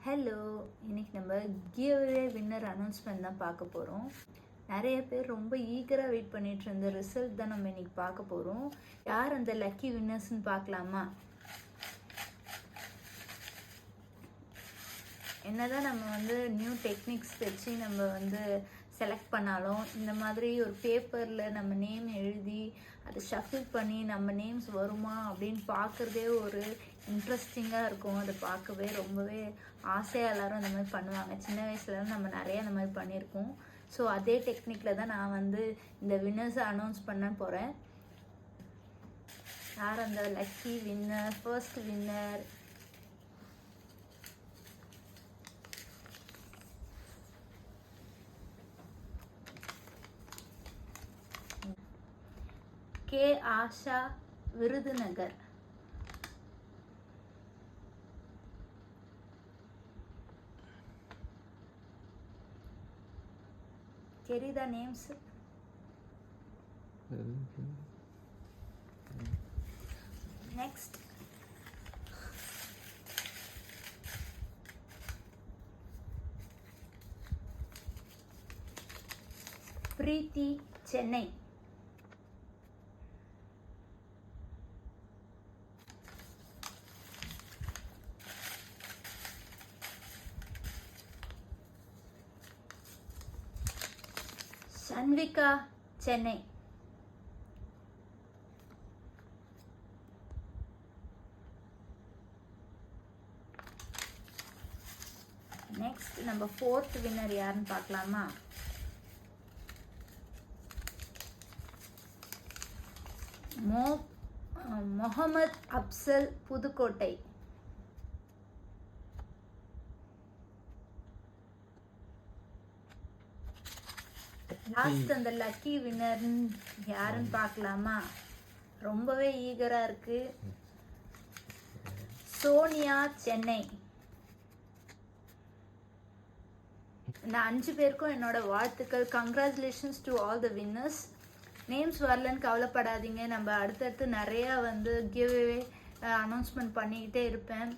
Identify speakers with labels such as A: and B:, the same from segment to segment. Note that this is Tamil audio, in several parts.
A: ஹலோ, இன்னைக்கு நம்ம கிவ்அவே வின்னர் அனௌன்ஸ்மெண்ட் தான் பார்க்க போகிறோம். நிறைய பேர் ரொம்ப ஈகராக வெயிட் பண்ணிட்டு இருந்த ரிசல்ட் தான் நம்ம இன்னைக்கு பார்க்க போகிறோம். யார் அந்த லக்கி வின்னர்ஸ்ன்னு பார்க்கலாமா? என்னதான் நம்ம நியூ டெக்னிக்ஸ் வச்சு நம்ம செலக்ட் பண்ணாலும் இந்த மாதிரி ஒரு பேப்பரில் நம்ம நேம் எழுதி அதை ஷஃபில் பண்ணி நம்ம நேம்ஸ் வருமா அப்படின்னு பார்க்குறதே ஒரு இன்ட்ரெஸ்டிங்காக இருக்கும். அதை பார்க்கவே ரொம்பவே ஆசையாக எல்லோரும் அந்த மாதிரி பண்ணுவாங்க. சின்ன வயசுலலாம் நம்ம நிறைய அந்த மாதிரி பண்ணியிருக்கோம். ஸோ அதே டெக்னிக்கில் தான் நான் இந்த வின்னர்ஸை அனௌன்ஸ் பண்ண போகிறேன். யார் அந்த lucky winner, first winner? K Asha, Virudhunagar. தெரியுதா நேம்ஸ்? நெக்ஸ்ட் பிரீத்தி, சென்னை. சன்விகா, சென்னை. நெக்ஸ்ட் நம்ம ஃபோர்த் வின்னர் யாருன்னு பார்க்கலாமா? முகமது அப்சல், புதுக்கோட்டை. லாஸ்ட் அந்த லக்கி வின்னர் யாருன்னு பார்க்கலாமா? ரொம்பவே ஈகரா இருக்கு. சோனியா, சென்னை. இந்த 5 பேருக்கும் என்னோட வாழ்த்துக்கள். Congratulations to all the winners. Names வரலன்னு கவலைப்படாதீங்க. நம்ம அடுத்தடுத்து நிறையா கிவ்அவே அனௌன்ஸ்மெண்ட் பண்ணிக்கிட்டே இருப்பேன்.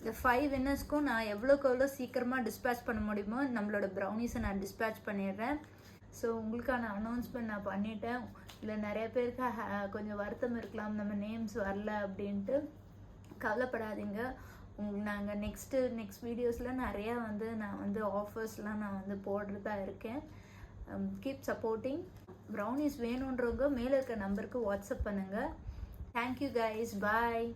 A: இந்த 5 வின்னர்ஸ்க்கும் நான் எவ்வளோக்கு எவ்வளோ சீக்கிரமாக டிஸ்பேச் பண்ண முடியுமோ நம்மளோட ப்ரௌனிஸை நான் டிஸ்பேச் பண்ணிடுறேன். ஸோ உங்களுக்கான அனௌன்ஸ்மெண்ட் நான் பண்ணிட்டேன். இல்லை நிறைய பேருக்கு கொஞ்சம் வருத்தம் இருக்கலாம், நம்ம நேம்ஸ் வரல அப்படின்ட்டு. கவலைப்படாதீங்க. நாங்கள் நெக்ஸ்ட் வீடியோஸில் நிறையா நான் ஆஃபர்ஸ்லாம் நான் போடுறதா இருக்கேன். Keep supporting. ப்ரௌனிஸ் வேணுன்றவங்க மேலே இருக்க நம்பருக்கு வாட்ஸ்அப் பண்ணுங்கள். தேங்க்யூ கைஸ், பாய்.